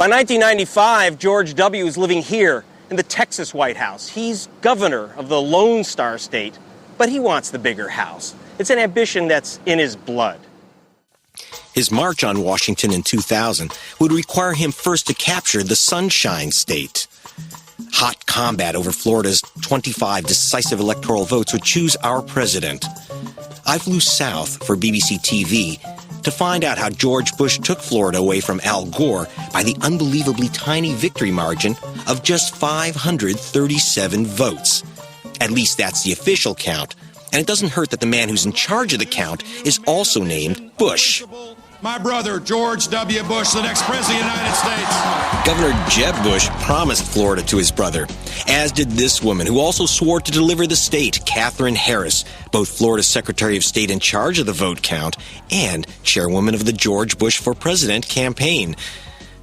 By 1995, George W. is living here in the Texas White House. He's governor of the Lone Star State, but he wants the bigger house. It's an ambition that's in his blood. His march on Washington in 2000 would require him first to capture the Sunshine State. Hot combat over Florida's 25 decisive electoral votes would choose our president. I flew south for BBC TV to find out how George Bush took Florida away from Al Gore by the unbelievably tiny victory margin of just 537 votes. At least that's the official count. And it doesn't hurt that the man who's in charge of the count is also named Bush. My brother, George W. Bush, the next president of the United States. Governor Jeb Bush promised Florida to his brother, as did this woman, who also swore to deliver the state, Katherine Harris, both Florida's Secretary of State in charge of the vote count and chairwoman of the George Bush for President campaign.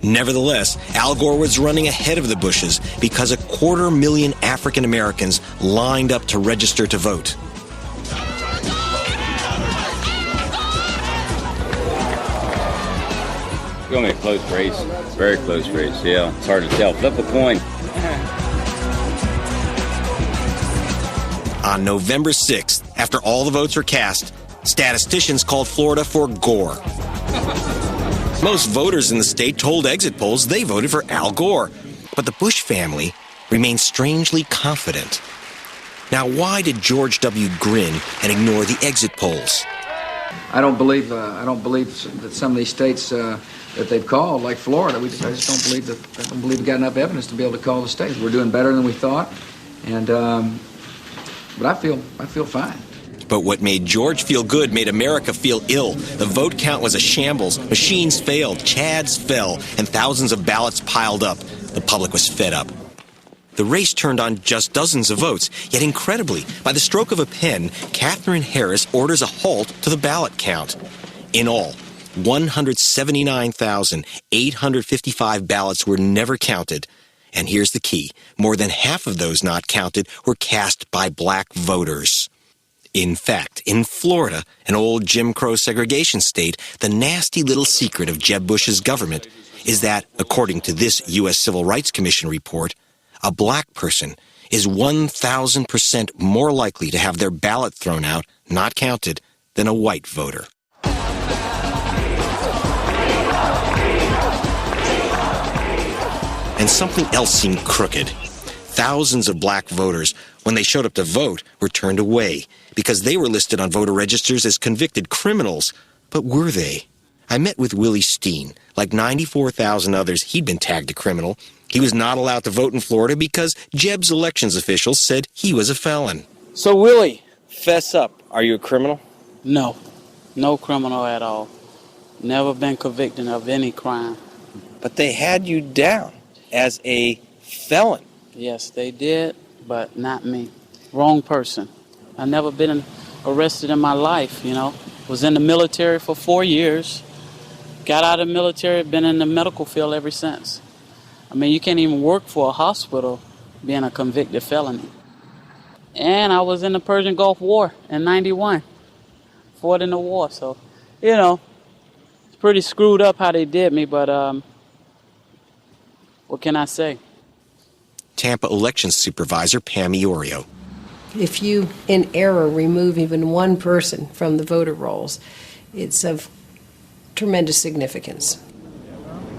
Nevertheless, Al Gore was running ahead of the Bushes because 250,000 African Americans lined up to register to vote. It's going to be a close race, very close race, yeah. It's hard to tell. Flip a coin. On November 6th, after all the votes were cast, statisticians called Florida for Gore. Most voters in the state told exit polls they voted for Al Gore, but the Bush family remained strangely confident. Now, why did George W. grin and ignore the exit polls? I don't believe that some of these states that they've called, like Florida, I just don't believe that we've got enough evidence to be able to call the states. We're doing better than we thought, and but I feel fine. But what made George feel good made America feel ill. The vote count was a shambles. Machines failed, chads fell, and thousands of ballots piled up. The public was fed up. The race turned on just dozens of votes, yet incredibly, by the stroke of a pen, Katherine Harris orders a halt to the ballot count. In all, 179,855 ballots were never counted. And here's the key. More than half of those not counted were cast by black voters. In fact, in Florida, an old Jim Crow segregation state, the nasty little secret of Jeb Bush's government is that, according to this U.S. Civil Rights Commission report, a black person is 1,000% more likely to have their ballot thrown out, not counted, than a white voter. And something else seemed crooked. Thousands of black voters, when they showed up to vote, were turned away because they were listed on voter registers as convicted criminals. But were they? I met with Willie Steen. Like 94,000 others, he'd been tagged a criminal. He was not allowed to vote in Florida because Jeb's elections officials said he was a felon. So, Willie, fess up. Are you a criminal? No. No criminal at all. Never been convicted of any crime. But they had you down as a felon. Yes, they did, but not me. Wrong person. I've never been arrested in my life, you know. Was in the military for 4 years. Got out of the military, been in the medical field ever since. I mean, you can't even work for a hospital being a convicted felony. And I was in the Persian Gulf War in '91. Fought in the war, so, you know, it's pretty screwed up how they did me, but what can I say? Tampa Elections Supervisor Pam Iorio. If you, in error, remove even one person from the voter rolls, it's of tremendous significance.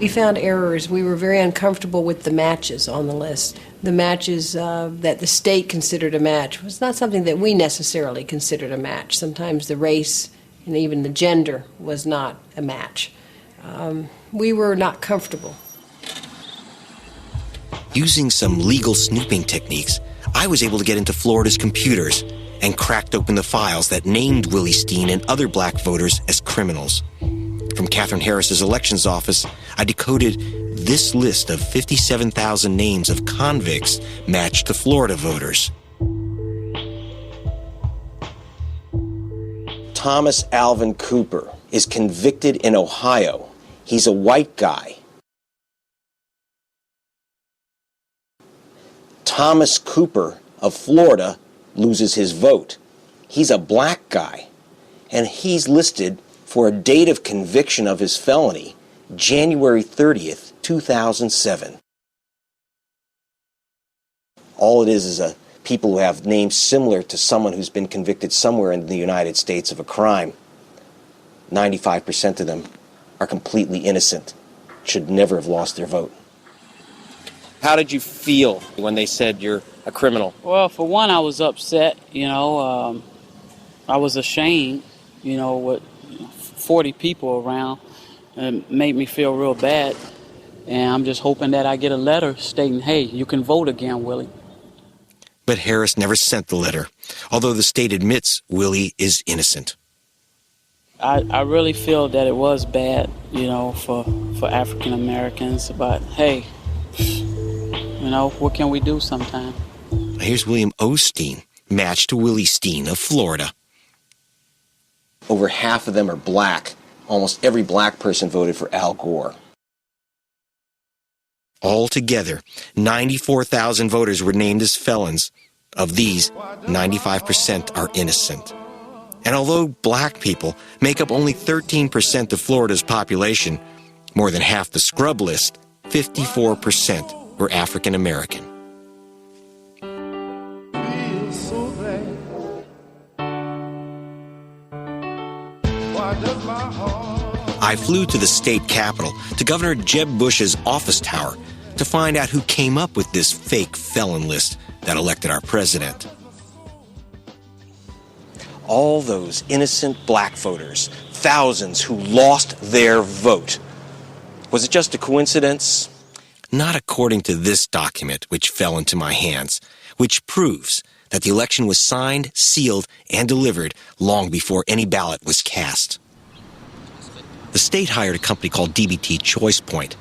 We found errors. We were very uncomfortable with the matches on the list. The matches that the state considered a match was not something that we necessarily considered a match. Sometimes the race and even the gender was not a match. We were not comfortable. Using some legal snooping techniques, I was able to get into Florida's computers and cracked open the files that named Willie Steen and other black voters as criminals. From Katherine Harris's elections office, I decoded this list of 57,000 names of convicts matched to Florida voters. Thomas Alvin Cooper is convicted in Ohio. He's a white guy. Thomas Cooper of Florida loses his vote. He's a black guy, and he's listed for a date of conviction of his felony, January 30th, 2007. All it is a people who have names similar to someone who's been convicted somewhere in the United States of a crime. 95% of them are completely innocent, should never have lost their vote. How did you feel when they said you're a criminal? Well, for one, I was upset, I was ashamed, with 40 people around. It made me feel real bad. And I'm just hoping that I get a letter stating, hey, you can vote again, Willie. But Harris never sent the letter, although the state admits Willie is innocent. I really feel that it was bad, for African Americans. But hey, what can we do sometime? Here's William Osteen, matched to Willie Steen of Florida. Over half of them are black. Almost every black person voted for Al Gore. Altogether, 94,000 voters were named as felons. Of these, 95% are innocent. And although black people make up only 13% of Florida's population, more than half the scrub list, 54%, were African American. I flew to the state capitol, to Governor Jeb Bush's office tower, to find out who came up with this fake felon list that elected our president. All those innocent black voters, thousands who lost their vote. Was it just a coincidence? Not according to this document, which fell into my hands, which proves that the election was signed, sealed, and delivered long before any ballot was cast. The state hired a company called DBT ChoicePoint.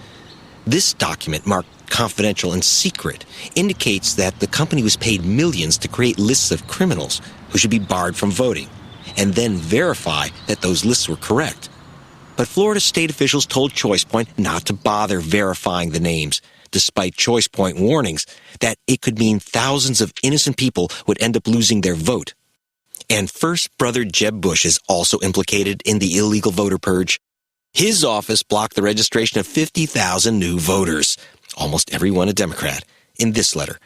This document, marked confidential and secret, indicates that the company was paid millions to create lists of criminals who should be barred from voting, and then verify that those lists were correct. But Florida state officials told ChoicePoint not to bother verifying the names, despite ChoicePoint warnings that it could mean thousands of innocent people would end up losing their vote. And First Brother Jeb Bush is also implicated in the illegal voter purge. His office blocked the registration of 50,000 new voters, almost everyone a Democrat. In this letter,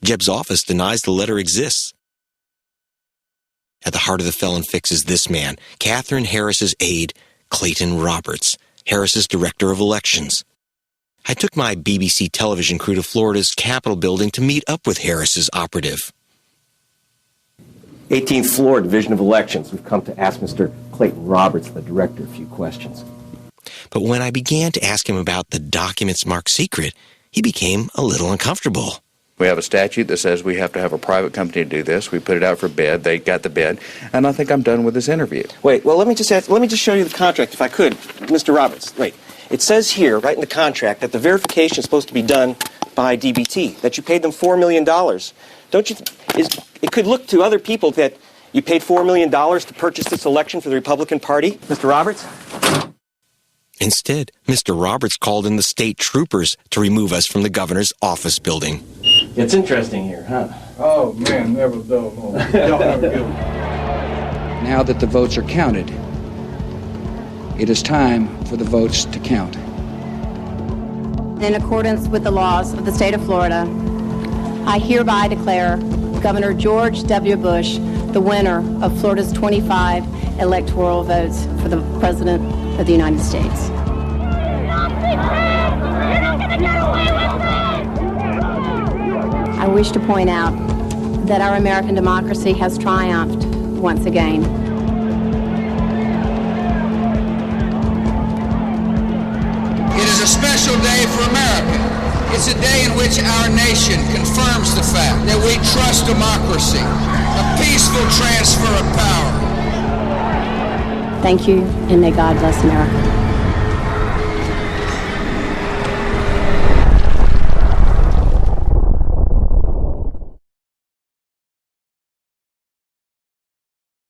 Jeb's office denies the letter exists. At the heart of the felon fix is this man, Katherine Harris's aide, Clayton Roberts, Harris's director of elections. I took my BBC television crew to Florida's Capitol building to meet up with Harris's operative. 18th floor, Division of Elections. We've come to ask Mr. Clayton Roberts, the director, a few questions. But when I began to ask him about the documents marked secret, he became a little uncomfortable. We have a statute that says we have to have a private company to do this. We put it out for bid. They got the bid. And I think I'm done with this interview. Wait, well, let me just show you the contract, if I could. Mr. Roberts, wait. It says here, right in the contract, that the verification is supposed to be done by DBT, that you paid them $4 million. Don't you it could look to other people that you paid $4 million to purchase this election for the Republican Party? Mr. Roberts? Instead, Mr. Roberts called in the state troopers to remove us from the governor's office building. It's interesting here, huh? Oh, man, never dull moment. Now that the votes are counted, it is time for the votes to count. In accordance with the laws of the state of Florida, I hereby declare Governor George W. Bush the winner of Florida's 25 electoral votes for the President of the United States. I wish to point out that our American democracy has triumphed once again. It is a special day for America. It's a day in which our nation confirms the fact that we trust democracy, a peaceful transfer of power. Thank you, and may God bless America.